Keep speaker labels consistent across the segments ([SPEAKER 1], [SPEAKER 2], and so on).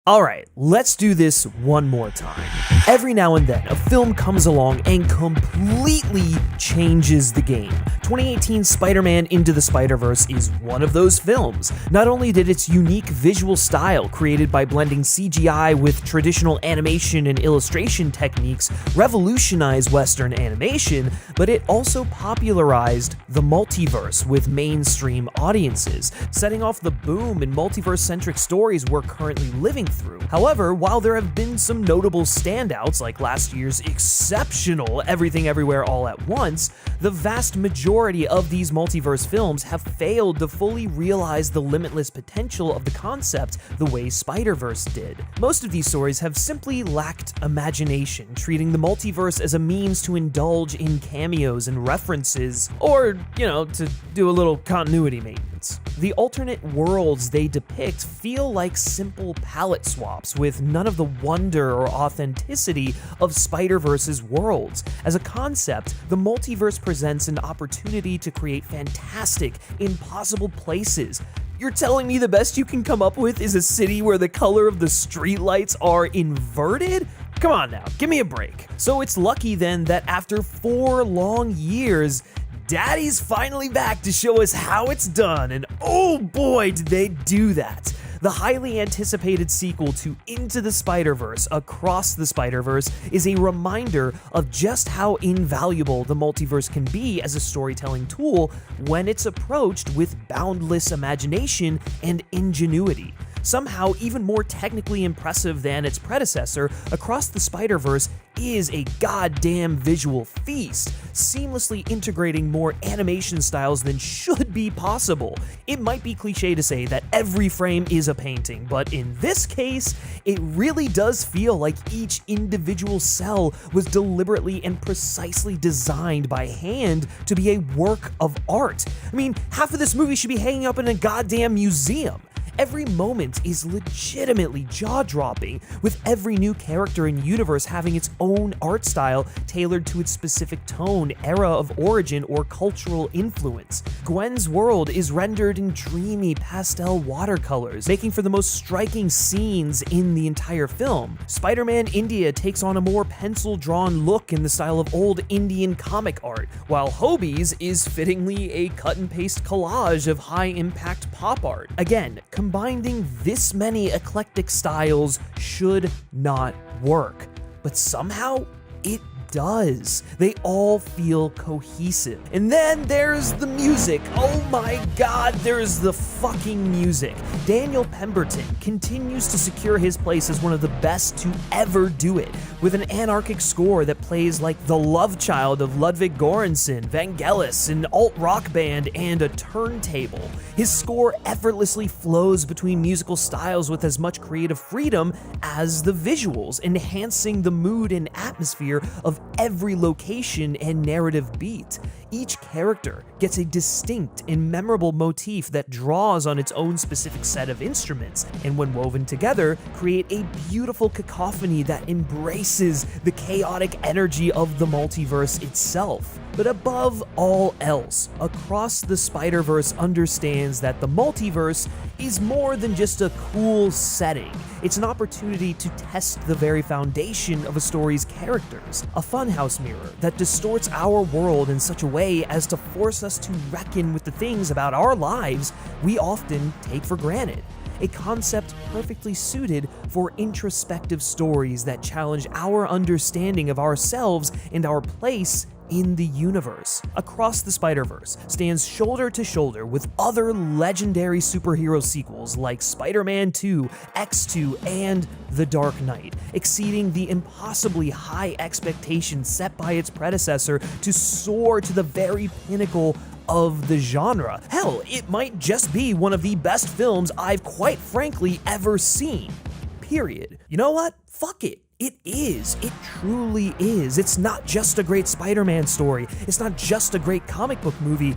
[SPEAKER 1] Alright, let's do this one more time. Every now and then, a film comes along and completely changes the game. 2018 Spider-Man Into the Spider-Verse is one of those films. Not only did its unique visual style, created by blending CGI with traditional animation and illustration techniques, revolutionize Western animation, but it also popularized the multiverse with mainstream audiences, setting off the boom in multiverse-centric stories we're currently living through. However, while there have been some notable standouts like last year's exceptional Everything Everywhere All at Once, the vast majority of these multiverse films have failed to fully realize the limitless potential of the concept the way Spider-Verse did. Most of these stories have simply lacked imagination, treating the multiverse as a means to indulge in cameos and references, or, to do a little continuity maintenance. The alternate worlds they depict feel like simple palette swaps with none of the wonder or authenticity of Spider-Verse's worlds. As a concept, the multiverse presents an opportunity to create fantastic, impossible places. You're telling me the best you can come up with is a city where the color of the streetlights are inverted? Come on now, give me a break. So it's lucky then that after 4 long years, Daddy's finally back to show us how it's done, and oh boy did they do that. The highly anticipated sequel to Into the Spider-Verse, Across the Spider-Verse, is a reminder of just how invaluable the multiverse can be as a storytelling tool when it's approached with boundless imagination and ingenuity. Somehow even more technically impressive than its predecessor, Across the Spider-Verse is a goddamn visual feast, seamlessly integrating more animation styles than should be possible. It might be cliche to say that every frame is a painting, but in this case, it really does feel like each individual cell was deliberately and precisely designed by hand to be a work of art. I mean, half of this movie should be hanging up in a goddamn museum. Every moment is legitimately jaw-dropping, with every new character and universe having its own art style tailored to its specific tone, era of origin, or cultural influence. Gwen's world is rendered in dreamy pastel watercolors, making for the most striking scenes in the entire film. Spider-Man India takes on a more pencil-drawn look in the style of old Indian comic art, while Hobie's is fittingly a cut-and-paste collage of high-impact pop art. Again, combining this many eclectic styles should not work, but somehow it does. They all feel cohesive. And then there's the music. Oh my god, there's the fucking music. Daniel Pemberton continues to secure his place as one of the best to ever do it, with an anarchic score that plays like the love child of Ludwig Göransson, Vangelis, an alt-rock band, and a turntable. His score effortlessly flows between musical styles with as much creative freedom as the visuals, enhancing the mood and atmosphere of every location and narrative beat. Each character gets a distinct and memorable motif that draws on its own specific set of instruments, and when woven together, create a beautiful cacophony that embraces the chaotic energy of the multiverse itself. But above all else, Across the Spider-Verse understands that the multiverse is more than just a cool setting. It's an opportunity to test the very foundation of a story's characters, a funhouse mirror that distorts our world in such a way as to force us to reckon with the things about our lives we often take for granted. A concept perfectly suited for introspective stories that challenge our understanding of ourselves and our place in the universe. Across the Spider-Verse stands shoulder to shoulder with other legendary superhero sequels like Spider-Man 2, X2, and The Dark Knight, exceeding the impossibly high expectations set by its predecessor to soar to the very pinnacle of the genre. Hell, it might just be one of the best films I've quite frankly ever seen. Period. You know what? Fuck it. It is. It truly is. It's not just a great Spider-Man story. It's not just a great comic book movie.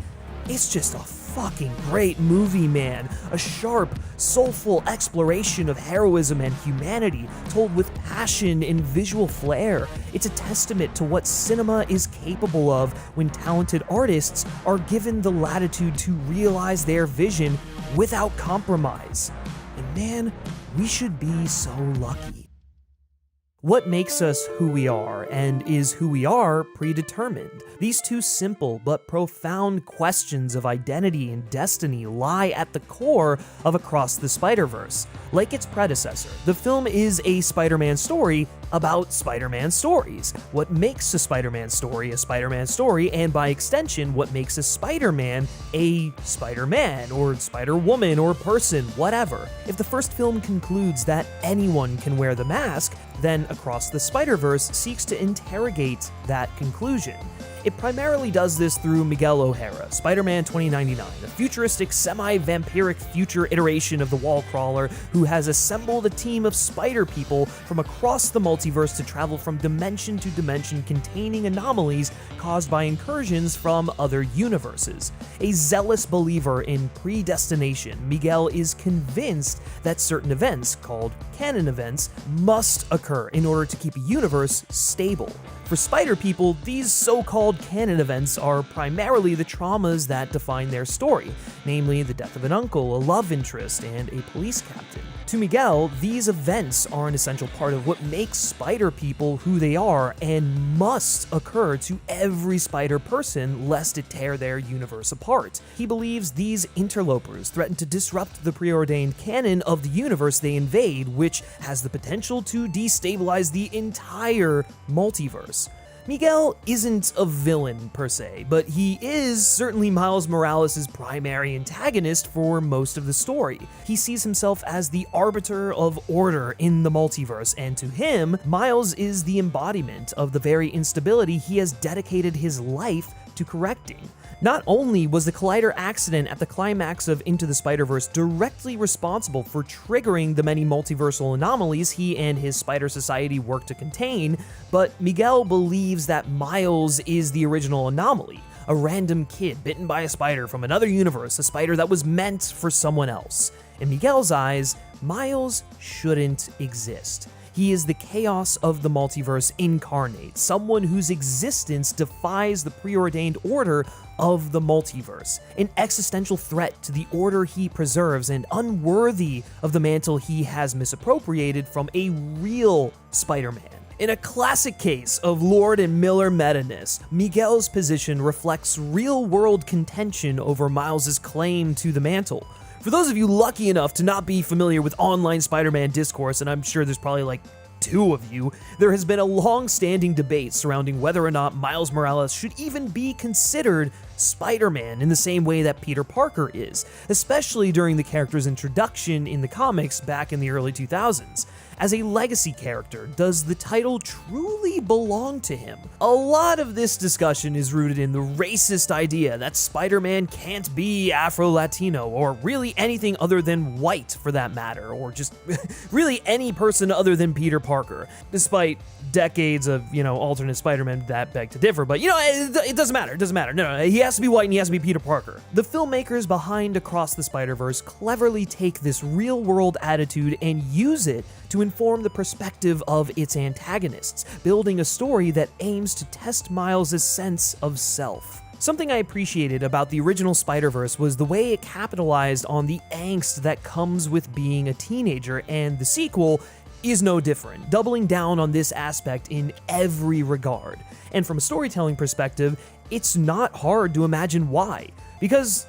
[SPEAKER 1] It's just a fucking great movie, man. A sharp, soulful exploration of heroism and humanity, told with passion and visual flair. It's a testament to what cinema is capable of when talented artists are given the latitude to realize their vision without compromise. And man, We should be so lucky. What makes us who we are, and is who we are predetermined? These two simple but profound questions of identity and destiny lie at the core of Across the Spider-Verse. Like its predecessor, the film is a Spider-Man story about Spider-Man stories. What makes a Spider-Man story, and by extension, what makes a Spider-Man, or Spider-Woman, or person, whatever. If the first film concludes that anyone can wear the mask, then Across the Spider-Verse seeks to interrogate that conclusion. It primarily does this through Miguel O'Hara, Spider-Man 2099, a futuristic, semi-vampiric future iteration of the Wallcrawler who has assembled a team of spider people from across the multiverse to travel from dimension to dimension containing anomalies caused by incursions from other universes. A zealous believer in predestination, Miguel is convinced that certain events, called canon events, must occur in order to keep a universe stable. For spider people, these so-called canon events are primarily the traumas that define their story, namely the death of an uncle, a love interest, and a police captain. To Miguel, these events are an essential part of what makes spider people who they are and must occur to every spider person lest it tear their universe apart. He believes these interlopers threaten to disrupt the preordained canon of the universe they invade, which has the potential to destabilize the entire multiverse. Miguel isn't a villain per se, but he is certainly Miles Morales' primary antagonist for most of the story. He sees himself as the arbiter of order in the multiverse, and to him, Miles is the embodiment of the very instability he has dedicated his life to correcting. Not only was the Collider accident at the climax of Into the Spider-Verse directly responsible for triggering the many multiversal anomalies he and his Spider Society work to contain, but Miguel believes that Miles is the original anomaly, a random kid bitten by a spider from another universe, a spider that was meant for someone else. In Miguel's eyes, Miles shouldn't exist. He is the chaos of the multiverse incarnate, someone whose existence defies the preordained order of the multiverse, an existential threat to the order he preserves and unworthy of the mantle he has misappropriated from a real Spider-Man. In a classic case of Lord and Miller meta-ness, Miguel's position reflects real-world contention over Miles' claim to the mantle. For those of you lucky enough to not be familiar with online Spider-Man discourse, and I'm sure there's probably like 2 of you, there has been a long-standing debate surrounding whether or not Miles Morales should even be considered Spider-Man in the same way that Peter Parker is, especially during the character's introduction in the comics back in the early 2000s. As a legacy character, does the title truly belong to him? A lot of this discussion is rooted in the racist idea that Spider-Man can't be Afro-Latino, or really anything other than white for that matter, or just really any person other than Peter Parker, despite decades of, alternate Spider-Man that beg to differ, but it doesn't matter, no, he has to be white and he has to be Peter Parker. The filmmakers behind Across the Spider-Verse cleverly take this real-world attitude and use it to inform the perspective of its antagonists, building a story that aims to test Miles' sense of self. Something I appreciated about the original Spider-Verse was the way it capitalized on the angst that comes with being a teenager, and the sequel is no different, doubling down on this aspect in every regard. And from a storytelling perspective, it's not hard to imagine why. Because,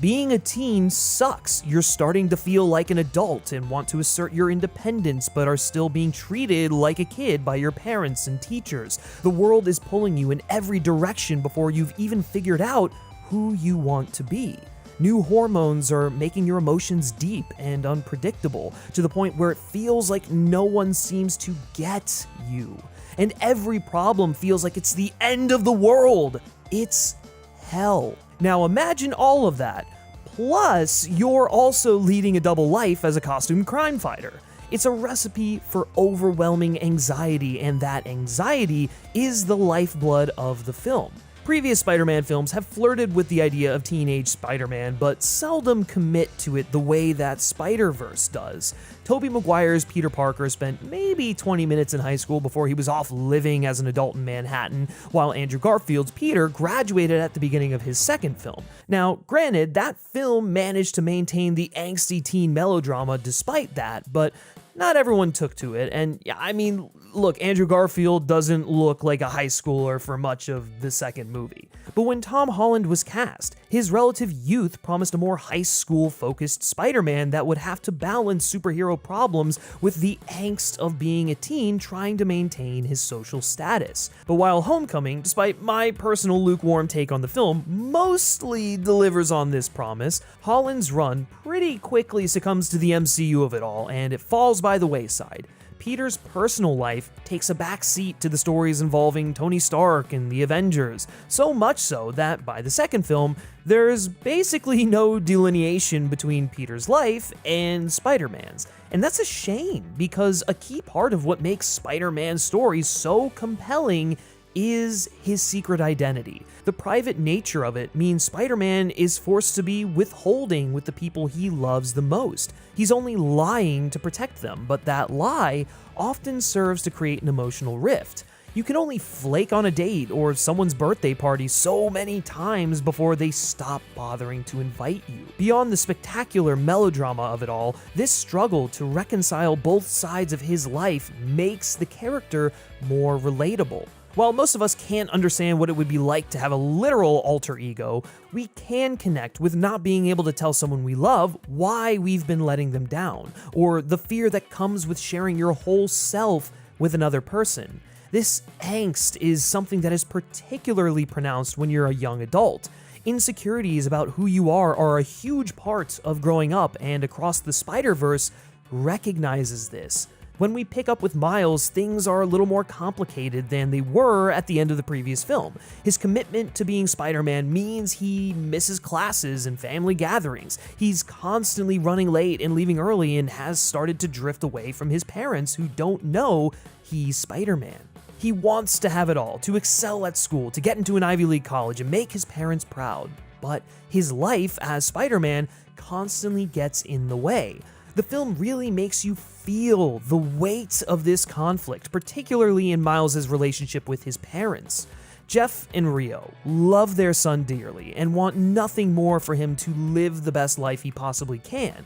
[SPEAKER 1] being a teen sucks. You're starting to feel like an adult and want to assert your independence, but are still being treated like a kid by your parents and teachers. The world is pulling you in every direction before you've even figured out who you want to be. New hormones are making your emotions deep and unpredictable, to the point where it feels like no one seems to get you. And every problem feels like it's the end of the world. It's hell. Now imagine all of that, plus you're also leading a double life as a costume crime fighter. It's a recipe for overwhelming anxiety, and that anxiety is the lifeblood of the film. Previous Spider-Man films have flirted with the idea of teenage Spider-Man, but seldom commit to it the way that Spider-Verse does. Tobey Maguire's Peter Parker spent maybe 20 minutes in high school before he was off living as an adult in Manhattan, while Andrew Garfield's Peter graduated at the beginning of his second film. Now, granted, that film managed to maintain the angsty teen melodrama despite that, but not everyone took to it, and I mean, look, Andrew Garfield doesn't look like a high schooler for much of the second movie. But when Tom Holland was cast, his relative youth promised a more high school-focused Spider-Man that would have to balance superhero problems with the angst of being a teen trying to maintain his social status. But while Homecoming, despite my personal lukewarm take on the film, mostly delivers on this promise, Holland's run pretty quickly succumbs to the MCU of it all, and it falls by the wayside. Peter's personal life takes a back seat to the stories involving Tony Stark and the Avengers, so much so that by the second film, there's basically no delineation between Peter's life and Spider-Man's. And that's a shame, because a key part of what makes Spider-Man's story so compelling is his secret identity. The private nature of it means Spider-Man is forced to be withholding with the people he loves the most. He's only lying to protect them, but that lie often serves to create an emotional rift. You can only flake on a date or someone's birthday party so many times before they stop bothering to invite you. Beyond the spectacular melodrama of it all, this struggle to reconcile both sides of his life makes the character more relatable. While most of us can't understand what it would be like to have a literal alter ego, we can connect with not being able to tell someone we love why we've been letting them down, or the fear that comes with sharing your whole self with another person. This angst is something that is particularly pronounced when you're a young adult. Insecurities about who you are a huge part of growing up, and Across the Spider-Verse recognizes this. When we pick up with Miles, things are a little more complicated than they were at the end of the previous film. His commitment to being Spider-Man means he misses classes and family gatherings. He's constantly running late and leaving early and has started to drift away from his parents who don't know he's Spider-Man. He wants to have it all, to excel at school, to get into an Ivy League college and make his parents proud. But his life as Spider-Man constantly gets in the way. The film really makes you feel the weight of this conflict, particularly in Miles' relationship with his parents. Jeff and Rio love their son dearly and want nothing more for him to live the best life he possibly can.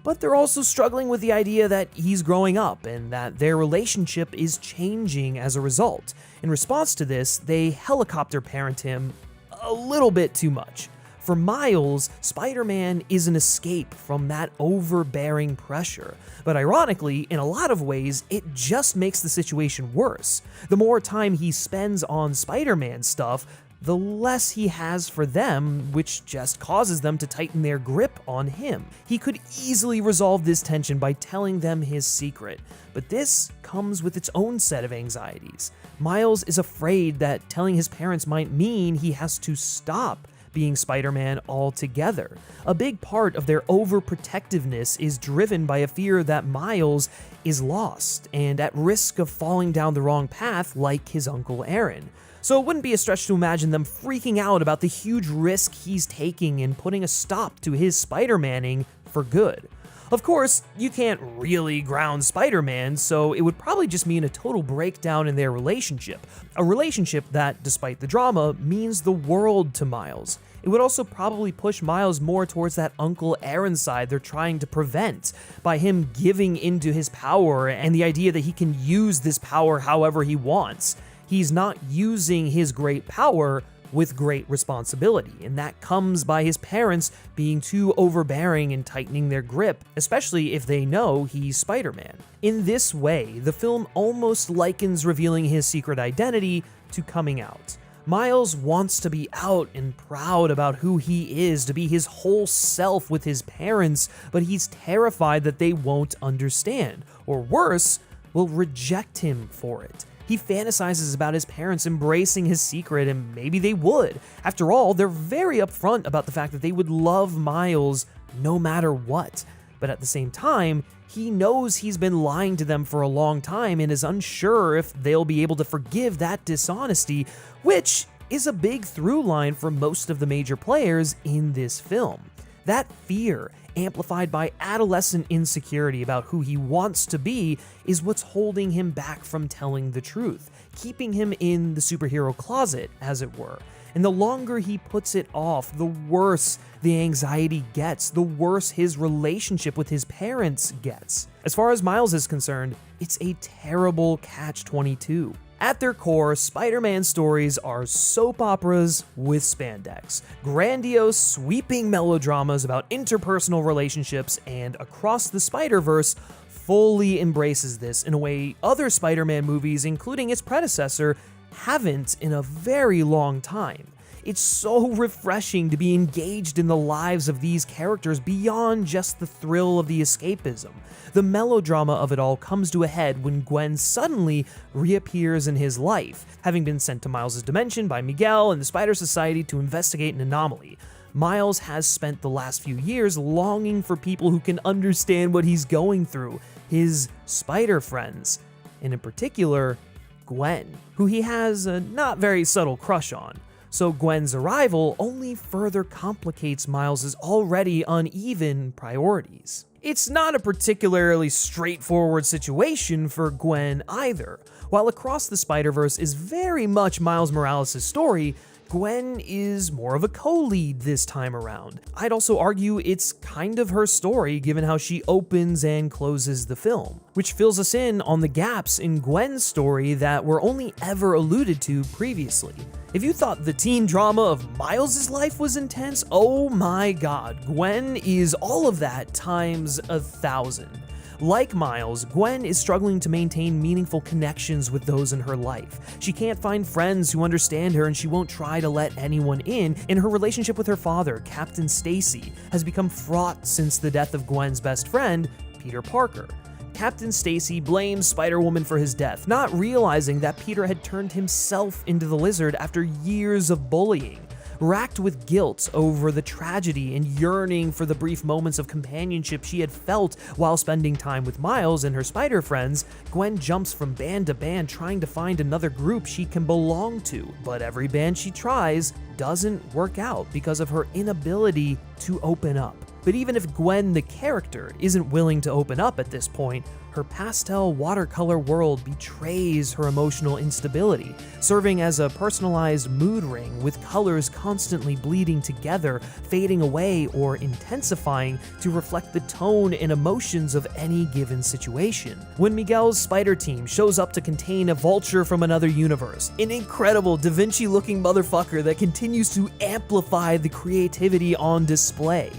[SPEAKER 1] But they're also struggling with the idea that he's growing up and that their relationship is changing as a result. In response to this, they helicopter parent him a little bit too much. For Miles, Spider-Man is an escape from that overbearing pressure. But ironically, in a lot of ways, it just makes the situation worse. The more time he spends on Spider-Man stuff, the less he has for them, which just causes them to tighten their grip on him. He could easily resolve this tension by telling them his secret, but this comes with its own set of anxieties. Miles is afraid that telling his parents might mean he has to stop being Spider-Man altogether. A big part of their overprotectiveness is driven by a fear that Miles is lost and at risk of falling down the wrong path like his Uncle Aaron. So it wouldn't be a stretch to imagine them freaking out about the huge risk he's taking in putting a stop to his Spider-Manning for good. Of course, you can't really ground Spider-Man, so it would probably just mean a total breakdown in their relationship. A relationship that, despite the drama, means the world to Miles. It would also probably push Miles more towards that Uncle Aaron side they're trying to prevent, by him giving into his power and the idea that he can use this power however he wants. He's not using his great power with great responsibility, and that comes by his parents being too overbearing and tightening their grip, especially if they know he's Spider-Man. In this way, the film almost likens revealing his secret identity to coming out. Miles wants to be out and proud about who he is, to be his whole self with his parents, but he's terrified that they won't understand, or worse, will reject him for it. He fantasizes about his parents embracing his secret, and maybe they would. After all, they're very upfront about the fact that they would love Miles no matter what. But at the same time, he knows he's been lying to them for a long time and is unsure if they'll be able to forgive that dishonesty, which is a big through line for most of the major players in this film. That fear, amplified by adolescent insecurity about who he wants to be, is what's holding him back from telling the truth, keeping him in the superhero closet, as it were. And the longer he puts it off, the worse the anxiety gets, the worse his relationship with his parents gets. As far as Miles is concerned, it's a terrible catch-22. At their core, Spider-Man stories are soap operas with spandex, grandiose, sweeping melodramas about interpersonal relationships, and Across the Spider-Verse fully embraces this in a way other Spider-Man movies, including its predecessor, haven't in a very long time. It's so refreshing to be engaged in the lives of these characters beyond just the thrill of the escapism. The melodrama of it all comes to a head when Gwen suddenly reappears in his life, having been sent to Miles' dimension by Miguel and the Spider Society to investigate an anomaly. Miles has spent the last few years longing for people who can understand what he's going through, his spider friends, and in particular, Gwen, who he has a not very subtle crush on. So Gwen's arrival only further complicates Miles' already uneven priorities. It's not a particularly straightforward situation for Gwen either. While Across the Spider-Verse is very much Miles Morales' story, Gwen is more of a co-lead this time around. I'd also argue it's kind of her story given how she opens and closes the film, which fills us in on the gaps in Gwen's story that were only ever alluded to previously. If you thought the teen drama of Miles' life was intense, oh my god, Gwen is all of that times 1,000. Like Miles, Gwen is struggling to maintain meaningful connections with those in her life. She can't find friends who understand her, and she won't try to let anyone in, and her relationship with her father, Captain Stacy, has become fraught since the death of Gwen's best friend, Peter Parker. Captain Stacy blames Spider-Woman for his death, not realizing that Peter had turned himself into the Lizard after years of bullying. Racked with guilt over the tragedy and yearning for the brief moments of companionship she had felt while spending time with Miles and her spider friends, Gwen jumps from band to band trying to find another group she can belong to. But every band she tries doesn't work out because of her inability to open up. But even if Gwen, the character, isn't willing to open up at this point, her pastel watercolor world betrays her emotional instability, serving as a personalized mood ring with colors constantly bleeding together, fading away, or intensifying to reflect the tone and emotions of any given situation. When Miguel's spider team shows up to contain a vulture from another universe, an incredible Da Vinci-looking motherfucker that continues to amplify the creativity on display,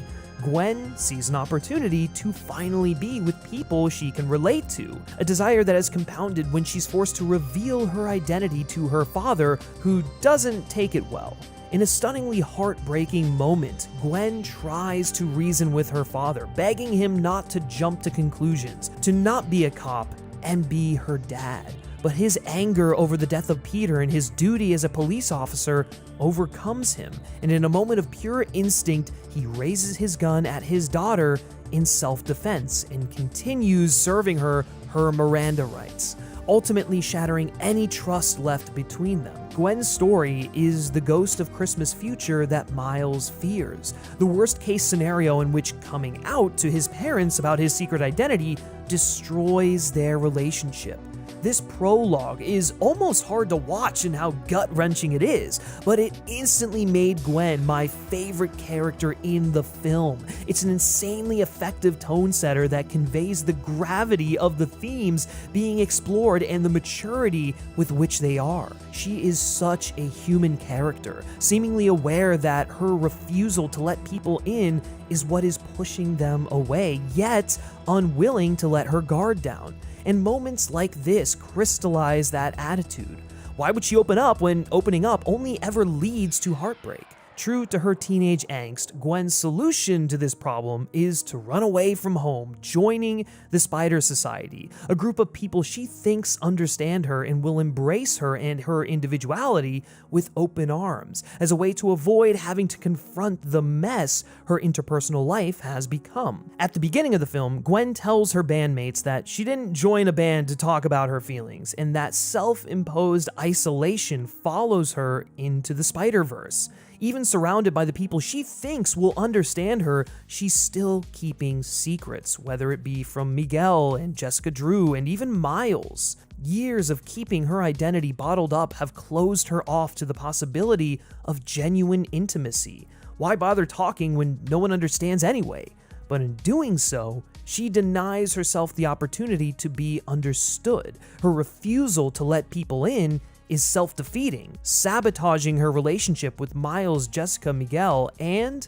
[SPEAKER 1] Gwen sees an opportunity to finally be with people she can relate to, a desire that is compounded when she's forced to reveal her identity to her father, who doesn't take it well. In a stunningly heartbreaking moment, Gwen tries to reason with her father, begging him not to jump to conclusions, to not be a cop and be her dad. But his anger over the death of Peter and his duty as a police officer overcomes him, and in a moment of pure instinct, he raises his gun at his daughter in self-defense and continues serving her Miranda rights, ultimately shattering any trust left between them. Gwen's story is the ghost of Christmas future that Miles fears, the worst-case scenario in which coming out to his parents about his secret identity destroys their relationship. This prologue is almost hard to watch in how gut-wrenching it is, but it instantly made Gwen my favorite character in the film. It's an insanely effective tone setter that conveys the gravity of the themes being explored and the maturity with which they are. She is such a human character, seemingly aware that her refusal to let people in is what is pushing them away, yet unwilling to let her guard down. And moments like this crystallize that attitude. Why would she open up when opening up only ever leads to heartbreak? True to her teenage angst, Gwen's solution to this problem is to run away from home, joining the Spider Society, a group of people she thinks understand her and will embrace her and her individuality with open arms, as a way to avoid having to confront the mess her interpersonal life has become. At the beginning of the film, Gwen tells her bandmates that she didn't join a band to talk about her feelings, and that self-imposed isolation follows her into the Spider-Verse. Even surrounded by the people she thinks will understand her, she's still keeping secrets, whether it be from Miguel and Jessica Drew and even Miles. Years of keeping her identity bottled up have closed her off to the possibility of genuine intimacy. Why bother talking when no one understands anyway? But in doing so, she denies herself the opportunity to be understood. Her refusal to let people in is self-defeating, sabotaging her relationship with Miles, Jessica, Miguel, and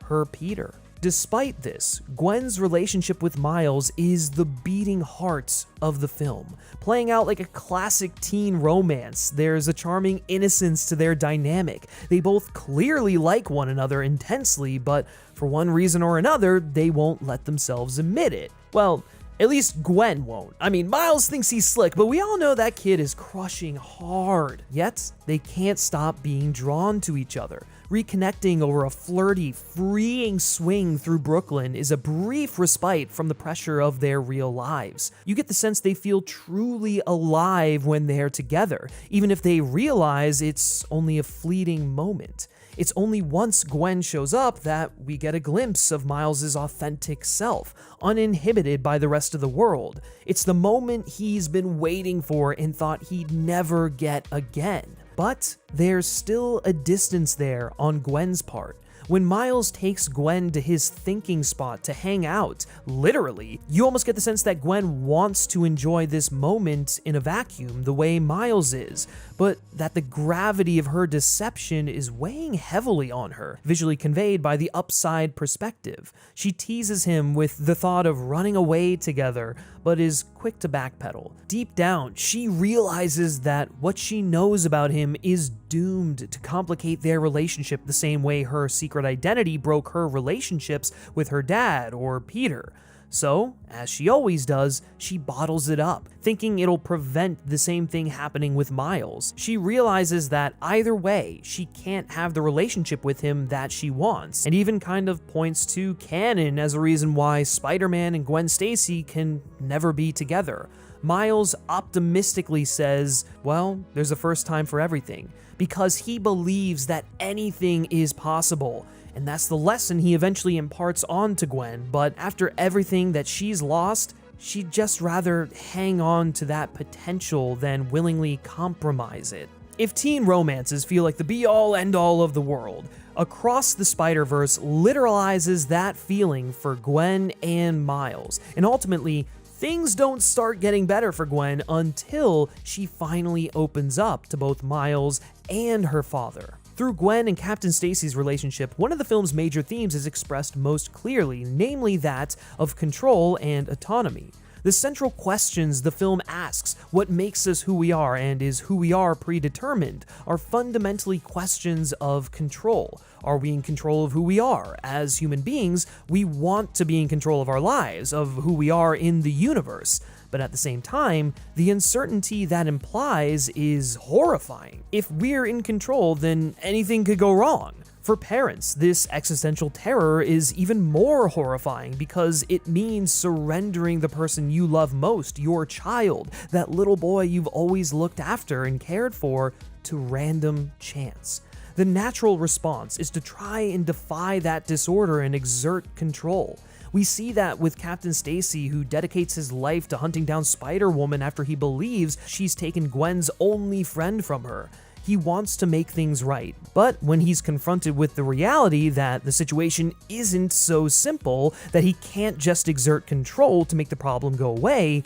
[SPEAKER 1] her Peter. Despite this, Gwen's relationship with Miles is the beating heart of the film, playing out like a classic teen romance. There's a charming innocence to their dynamic. They both clearly like one another intensely, but for one reason or another, they won't let themselves admit it. Well, at least Gwen won't. I mean, Miles thinks he's slick, but we all know that kid is crushing hard. Yet, they can't stop being drawn to each other. Reconnecting over a flirty, freeing swing through Brooklyn is a brief respite from the pressure of their real lives. You get the sense they feel truly alive when they're together, even if they realize it's only a fleeting moment. It's only once Gwen shows up that we get a glimpse of Miles' authentic self, uninhibited by the rest of the world. It's the moment he's been waiting for and thought he'd never get again. But there's still a distance there on Gwen's part. When Miles takes Gwen to his thinking spot to hang out, literally, you almost get the sense that Gwen wants to enjoy this moment in a vacuum the way Miles is, but that the gravity of her deception is weighing heavily on her, visually conveyed by the upside perspective. She teases him with the thought of running away together, but is quick to backpedal. Deep down, she realizes that what she knows about him is doomed to complicate their relationship the same way her secret identity broke her relationships with her dad or Peter. So, as she always does, she bottles it up, thinking it'll prevent the same thing happening with Miles. She realizes that either way, she can't have the relationship with him that she wants, and even kind of points to canon as a reason why Spider-Man and Gwen Stacy can never be together. Miles optimistically says, well, there's a first time for everything, because he believes that anything is possible. And that's the lesson he eventually imparts on to Gwen, but after everything that she's lost, she'd just rather hang on to that potential than willingly compromise it. If teen romances feel like the be-all, end-all of the world, Across the Spider-Verse literalizes that feeling for Gwen and Miles, and ultimately, things don't start getting better for Gwen until she finally opens up to both Miles and her father. Through Gwen and Captain Stacy's relationship, one of the film's major themes is expressed most clearly, namely that of control and autonomy. The central questions the film asks, what makes us who we are and is who we are predetermined, are fundamentally questions of control. Are we in control of who we are? As human beings, we want to be in control of our lives, of who we are in the universe. But at the same time, the uncertainty that implies is horrifying. If we're in control, then anything could go wrong. For parents, this existential terror is even more horrifying because it means surrendering the person you love most, your child, that little boy you've always looked after and cared for, to random chance. The natural response is to try and defy that disorder and exert control. We see that with Captain Stacy, who dedicates his life to hunting down Spider-Woman after he believes she's taken Gwen's only friend from her. He wants to make things right, but when he's confronted with the reality that the situation isn't so simple, that he can't just exert control to make the problem go away,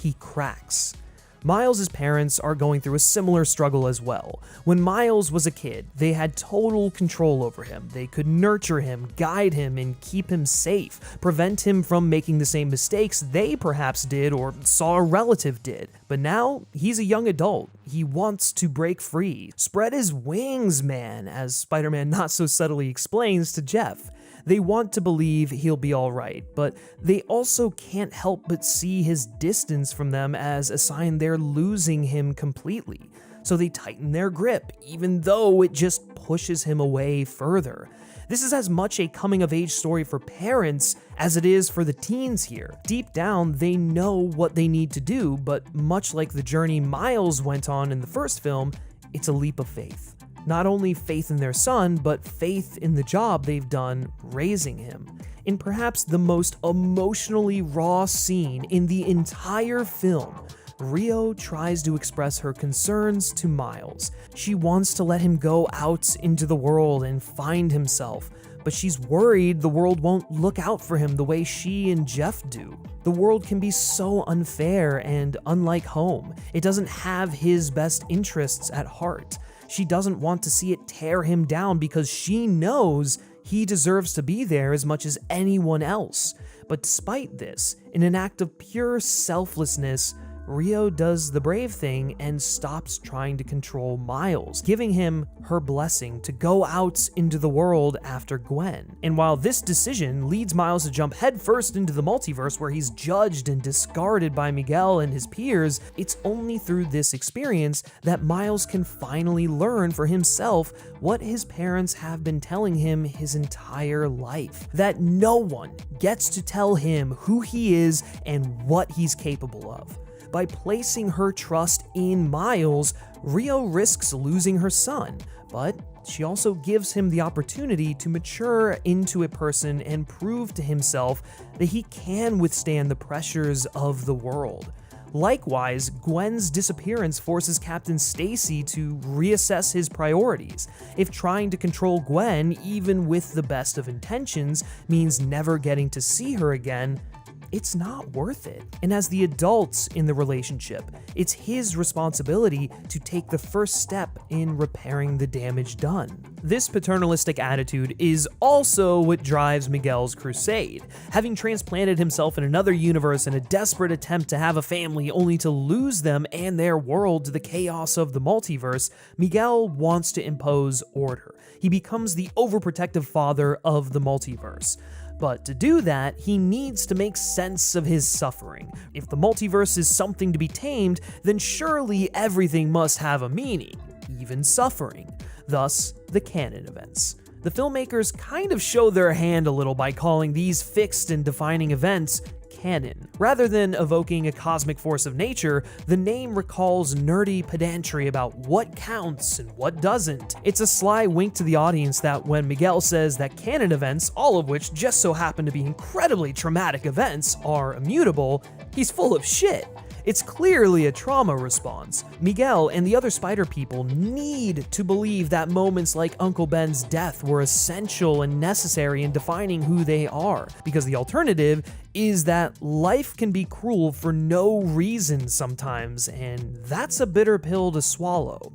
[SPEAKER 1] he cracks. Miles' parents are going through a similar struggle as well. When Miles was a kid, they had total control over him. They could nurture him, guide him, and keep him safe, prevent him from making the same mistakes they perhaps did or saw a relative did. But now, he's a young adult. He wants to break free. Spread his wings, man, as Spider-Man not so subtly explains to Jeff. They want to believe he'll be alright, but they also can't help but see his distance from them as a sign they're losing him completely. So they tighten their grip, even though it just pushes him away further. This is as much a coming-of-age story for parents as it is for the teens here. Deep down, they know what they need to do, but much like the journey Miles went on in the first film, it's a leap of faith. Not only faith in their son, but faith in the job they've done raising him. In perhaps the most emotionally raw scene in the entire film, Rio tries to express her concerns to Miles. She wants to let him go out into the world and find himself, but she's worried the world won't look out for him the way she and Jeff do. The world can be so unfair and unlike home. It doesn't have his best interests at heart. She doesn't want to see it tear him down because she knows he deserves to be there as much as anyone else. But despite this, in an act of pure selflessness, Rio does the brave thing and stops trying to control Miles, giving him her blessing to go out into the world after Gwen. And while this decision leads Miles to jump headfirst into the multiverse where he's judged and discarded by Miguel and his peers, it's only through this experience that Miles can finally learn for himself what his parents have been telling him his entire life. That no one gets to tell him who he is and what he's capable of. By placing her trust in Miles, Rio risks losing her son, but she also gives him the opportunity to mature into a person and prove to himself that he can withstand the pressures of the world. Likewise, Gwen's disappearance forces Captain Stacy to reassess his priorities. If trying to control Gwen, even with the best of intentions, means never getting to see her again, it's not worth it. And as the adults in the relationship, it's his responsibility to take the first step in repairing the damage done. This paternalistic attitude is also what drives Miguel's crusade. Having transplanted himself in another universe in a desperate attempt to have a family only to lose them and their world to the chaos of the multiverse, Miguel wants to impose order. He becomes the overprotective father of the multiverse. But to do that, he needs to make sense of his suffering. If the multiverse is something to be tamed, then surely everything must have a meaning, even suffering. Thus, the canon events. The filmmakers kind of show their hand a little by calling these fixed and defining events canon. Rather than evoking a cosmic force of nature, the name recalls nerdy pedantry about what counts and what doesn't. It's a sly wink to the audience that when Miguel says that canon events, all of which just so happen to be incredibly traumatic events, are immutable, he's full of shit. It's clearly a trauma response. Miguel and the other Spider people need to believe that moments like Uncle Ben's death were essential and necessary in defining who they are, because the alternative is that life can be cruel for no reason sometimes, and that's a bitter pill to swallow.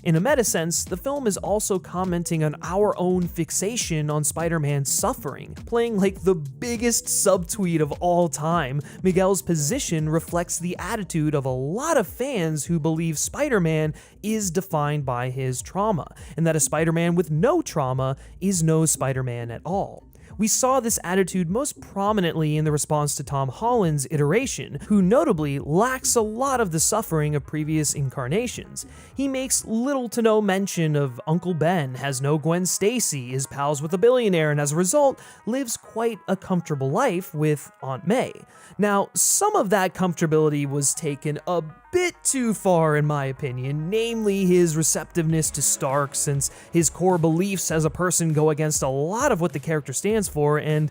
[SPEAKER 1] In a meta sense, the film is also commenting on our own fixation on Spider-Man's suffering. Playing like the biggest subtweet of all time, Miguel's position reflects the attitude of a lot of fans who believe Spider-Man is defined by his trauma, and that a Spider-Man with no trauma is no Spider-Man at all. We saw this attitude most prominently in the response to Tom Holland's iteration, who notably lacks a lot of the suffering of previous incarnations. He makes little to no mention of Uncle Ben, has no Gwen Stacy, is pals with a billionaire, and as a result, lives quite a comfortable life with Aunt May. Now, some of that comfortability was taken a bit too far in my opinion, namely his receptiveness to Stark, since his core beliefs as a person go against a lot of what the character stands for, and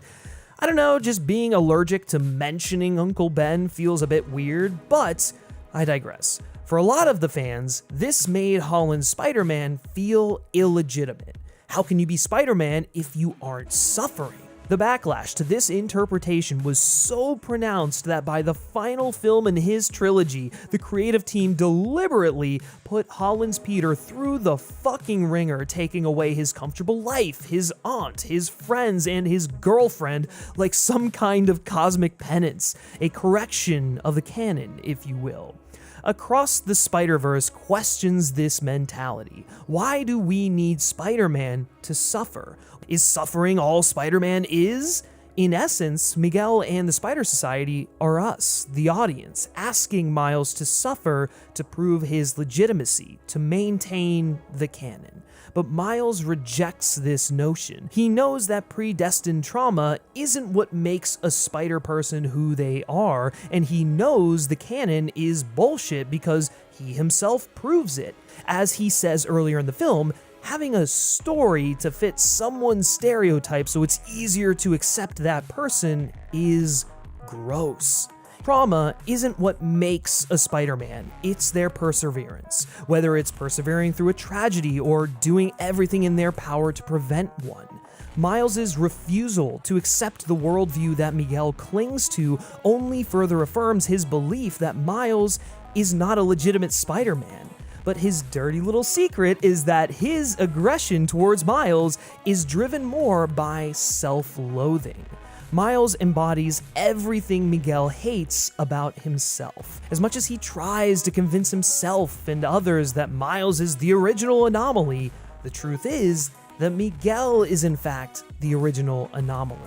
[SPEAKER 1] I don't know, just being allergic to mentioning Uncle Ben feels a bit weird, but I digress. For a lot of the fans, this made Holland's Spider-Man feel illegitimate. How can you be Spider-Man if you aren't suffering? The backlash to this interpretation was so pronounced that by the final film in his trilogy, the creative team deliberately put Holland's Peter through the fucking ringer, taking away his comfortable life, his aunt, his friends, and his girlfriend like some kind of cosmic penance, a correction of the canon, if you will. Across the Spider-Verse questions this mentality. Why do we need Spider-Man to suffer? Is suffering all Spider-Man is? In essence, Miguel and the Spider Society are us, the audience, asking Miles to suffer to prove his legitimacy, to maintain the canon. But Miles rejects this notion. He knows that predestined trauma isn't what makes a spider person who they are, and he knows the canon is bullshit because he himself proves it. As he says earlier in the film, having a story to fit someone's stereotype so it's easier to accept that person is gross. Trauma isn't what makes a Spider-Man, it's their perseverance. Whether it's persevering through a tragedy or doing everything in their power to prevent one. Miles' refusal to accept the worldview that Miguel clings to only further affirms his belief that Miles is not a legitimate Spider-Man. But his dirty little secret is that his aggression towards Miles is driven more by self-loathing. Miles embodies everything Miguel hates about himself. As much as he tries to convince himself and others that Miles is the original anomaly, the truth is that Miguel is in fact the original anomaly.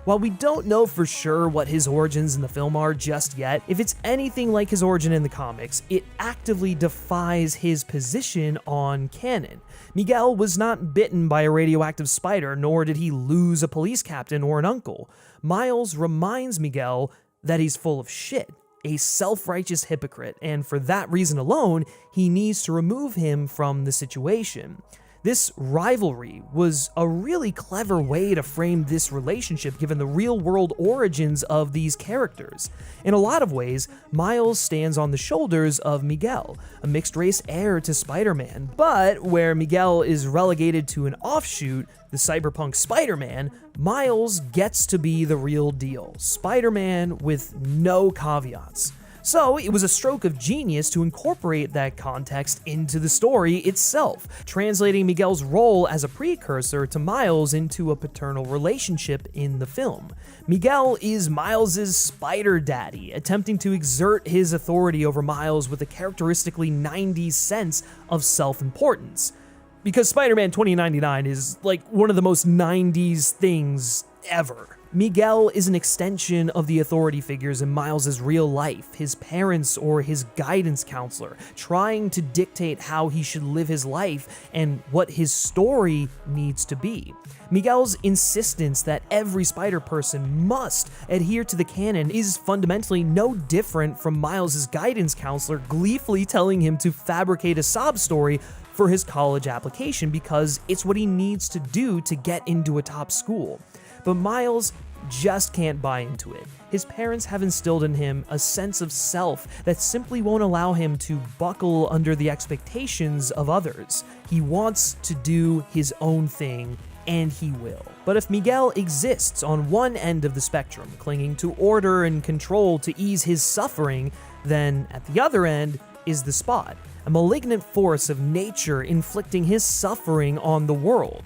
[SPEAKER 1] While we don't know for sure what his origins in the film are just yet, if it's anything like his origin in the comics, it actively defies his position on canon. Miguel was not bitten by a radioactive spider, nor did he lose a police captain or an uncle. Miles reminds Miguel that he's full of shit, a self-righteous hypocrite, and for that reason alone, he needs to remove him from the situation. This rivalry was a really clever way to frame this relationship given the real-world origins of these characters. In a lot of ways, Miles stands on the shoulders of Miguel, a mixed-race heir to Spider-Man, but where Miguel is relegated to an offshoot, the cyberpunk Spider-Man, Miles gets to be the real deal, Spider-Man with no caveats. So it was a stroke of genius to incorporate that context into the story itself, translating Miguel's role as a precursor to Miles into a paternal relationship in the film. Miguel is Miles's spider daddy, attempting to exert his authority over Miles with a characteristically 90s sense of self-importance. Because Spider-Man 2099 is like one of the most 90s things ever. Miguel is an extension of the authority figures in Miles' real life, his parents or his guidance counselor, trying to dictate how he should live his life and what his story needs to be. Miguel's insistence that every spider person must adhere to the canon is fundamentally no different from Miles' guidance counselor gleefully telling him to fabricate a sob story for his college application because it's what he needs to do to get into a top school. But Miles just can't buy into it. His parents have instilled in him a sense of self that simply won't allow him to buckle under the expectations of others. He wants to do his own thing, and he will. But if Miguel exists on one end of the spectrum, clinging to order and control to ease his suffering, then at the other end is the Spot, a malignant force of nature inflicting his suffering on the world.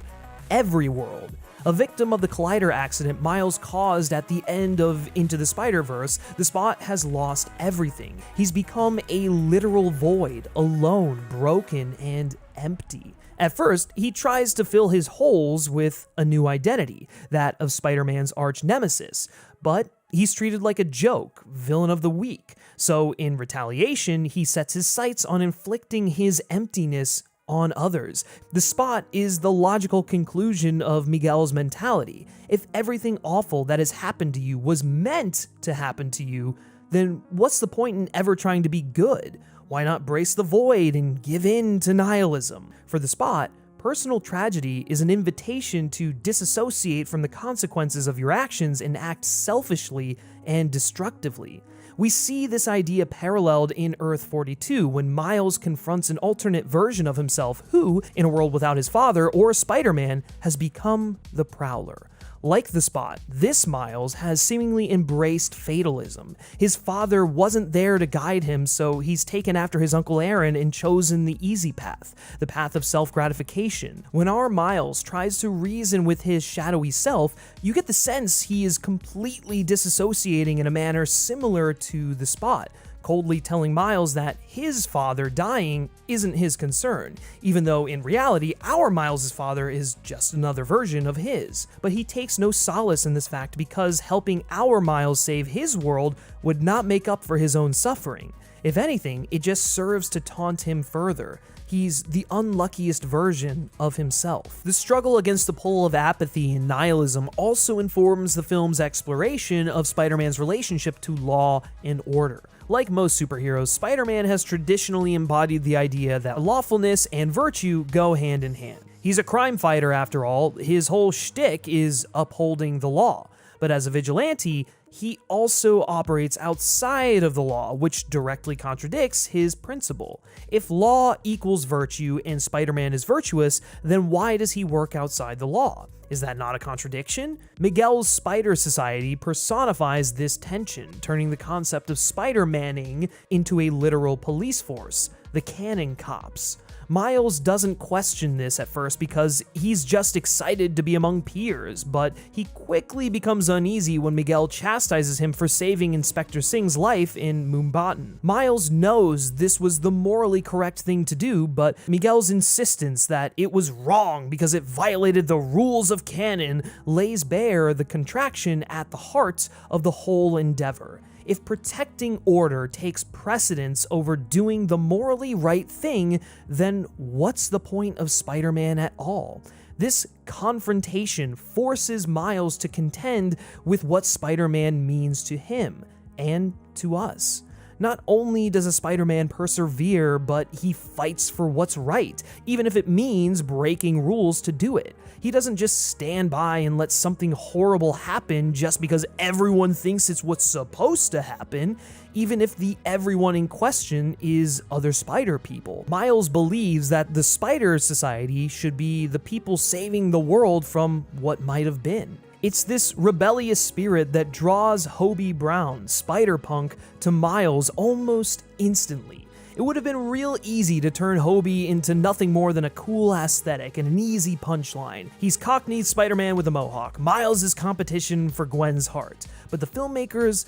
[SPEAKER 1] Every world. A victim of the Collider accident Miles caused at the end of Into the Spider-Verse, the Spot has lost everything. He's become a literal void, alone, broken, and empty. At first, he tries to fill his holes with a new identity, that of Spider-Man's arch-nemesis, but he's treated like a joke, villain of the week. So in retaliation, he sets his sights on inflicting his emptiness on others. The Spot is the logical conclusion of Miguel's mentality. If everything awful that has happened to you was meant to happen to you, then what's the point in ever trying to be good? Why not brace the void and give in to nihilism? For the Spot, personal tragedy is an invitation to disassociate from the consequences of your actions and act selfishly and destructively. We see this idea paralleled in Earth-42 when Miles confronts an alternate version of himself who, in a world without his father or Spider-Man, has become the Prowler. Like the Spot, this Miles has seemingly embraced fatalism. His father wasn't there to guide him, so he's taken after his Uncle Aaron and chosen the easy path, the path of self-gratification. When our Miles tries to reason with his shadowy self, you get the sense he is completely disassociating in a manner similar to the Spot, coldly telling Miles that his father dying isn't his concern, even though in reality our Miles' father is just another version of his. But he takes no solace in this fact because helping our Miles save his world would not make up for his own suffering. If anything, it just serves to taunt him further. He's the unluckiest version of himself. The struggle against the pull of apathy and nihilism also informs the film's exploration of Spider-Man's relationship to law and order. Like most superheroes, Spider-Man has traditionally embodied the idea that lawfulness and virtue go hand in hand. He's a crime fighter after all, his whole shtick is upholding the law. But as a vigilante, he also operates outside of the law, which directly contradicts his principle. If law equals virtue and Spider-Man is virtuous, then why does he work outside the law? Is that not a contradiction? Miguel's Spider Society personifies this tension, turning the concept of Spider-Manning into a literal police force, the Cannon Cops. Miles doesn't question this at first because he's just excited to be among peers, but he quickly becomes uneasy when Miguel chastises him for saving Inspector Singh's life in Mumbattan. Miles knows this was the morally correct thing to do, but Miguel's insistence that it was wrong because it violated the rules of canon lays bare the contraction at the heart of the whole endeavor. If protecting order takes precedence over doing the morally right thing, then what's the point of Spider-Man at all? This confrontation forces Miles to contend with what Spider-Man means to him and to us. Not only does a Spider-Man persevere, but he fights for what's right, even if it means breaking rules to do it. He doesn't just stand by and let something horrible happen just because everyone thinks it's what's supposed to happen, even if the everyone in question is other Spider people. Miles believes that the Spider Society should be the people saving the world from what might have been. It's this rebellious spirit that draws Hobie Brown, Spider-Punk, to Miles almost instantly. It would have been real easy to turn Hobie into nothing more than a cool aesthetic and an easy punchline. He's Cockney Spider-Man with a mohawk. Miles is competition for Gwen's heart. But the filmmakers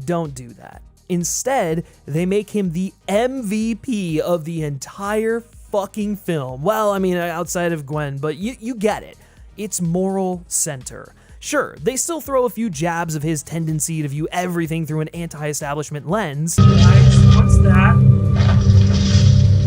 [SPEAKER 1] don't do that. Instead, they make him the MVP of the entire fucking film. Well, I mean, outside of Gwen, but you get it. It's moral center. Sure, they still throw a few jabs of his tendency to view everything through an anti-establishment lens.
[SPEAKER 2] What's that?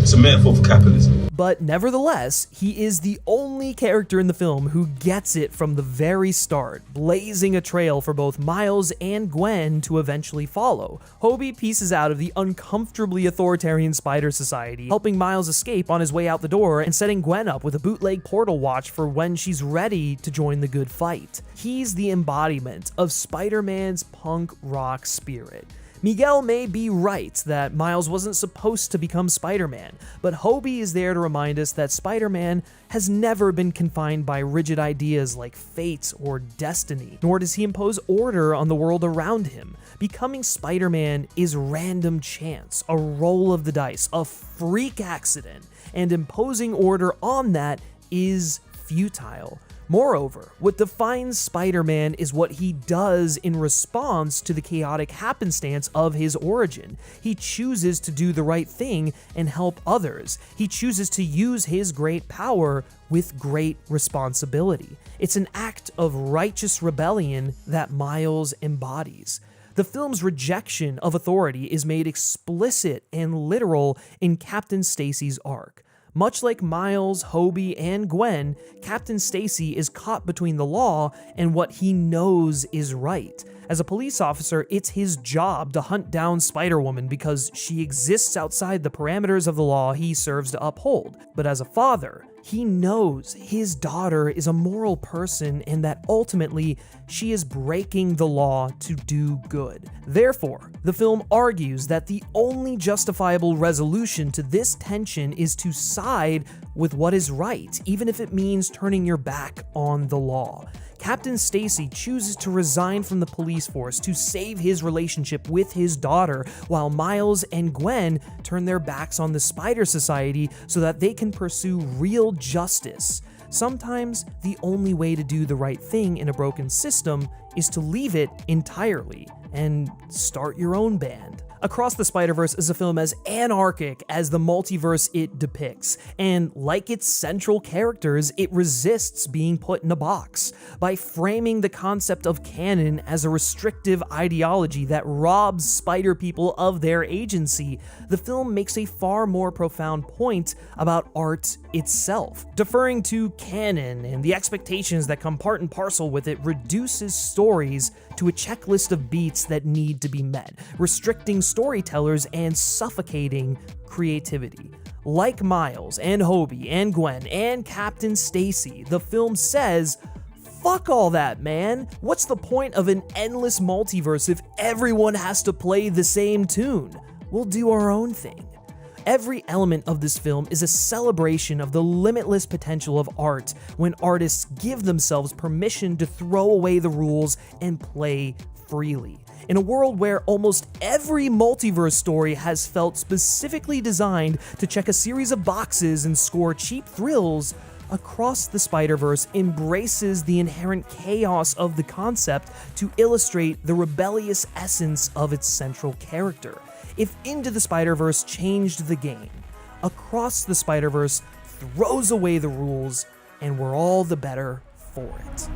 [SPEAKER 2] It's a metaphor for capitalism.
[SPEAKER 1] But nevertheless, he is the only character in the film who gets it from the very start, blazing a trail for both Miles and Gwen to eventually follow. Hobie pieces out of the uncomfortably authoritarian Spider Society, helping Miles escape on his way out the door and setting Gwen up with a bootleg portal watch for when she's ready to join the good fight. He's the embodiment of Spider-Man's punk rock spirit. Miguel may be right that Miles wasn't supposed to become Spider-Man, but Hobie is there to remind us that Spider-Man has never been confined by rigid ideas like fate or destiny, nor does he impose order on the world around him. Becoming Spider-Man is random chance, a roll of the dice, a freak accident, and imposing order on that is futile. Moreover, what defines Spider-Man is what he does in response to the chaotic happenstance of his origin. He chooses to do the right thing and help others. He chooses to use his great power with great responsibility. It's an act of righteous rebellion that Miles embodies. The film's rejection of authority is made explicit and literal in Captain Stacy's arc. Much like Miles, Hobie, and Gwen, Captain Stacy is caught between the law and what he knows is right. As a police officer, it's his job to hunt down Spider-Woman because she exists outside the parameters of the law he serves to uphold. But as a father, he knows his daughter is a moral person and that ultimately she is breaking the law to do good. Therefore, the film argues that the only justifiable resolution to this tension is to side with what is right, even if it means turning your back on the law. Captain Stacy chooses to resign from the police force to save his relationship with his daughter, while Miles and Gwen turn their backs on the Spider Society so that they can pursue real justice. Sometimes the only way to do the right thing in a broken system is to leave it entirely and start your own band. Across the Spider-Verse is a film as anarchic as the multiverse it depicts, and like its central characters, it resists being put in a box. By framing the concept of canon as a restrictive ideology that robs Spider People of their agency, the film makes a far more profound point about art itself. Deferring to canon and the expectations that come part and parcel with it reduces stories to a checklist of beats that need to be met, restricting storytellers and suffocating creativity. Like Miles and Hobie and Gwen and Captain Stacy, the film says, fuck all that, man. What's the point of an endless multiverse if everyone has to play the same tune? We'll do our own thing. Every element of this film is a celebration of the limitless potential of art when artists give themselves permission to throw away the rules and play freely. In a world where almost every multiverse story has felt specifically designed to check a series of boxes and score cheap thrills, Across the Spider-Verse embraces the inherent chaos of the concept to illustrate the rebellious essence of its central character. If Into the Spider-Verse changed the game, Across the Spider-Verse throws away the rules, and we're all the better for it.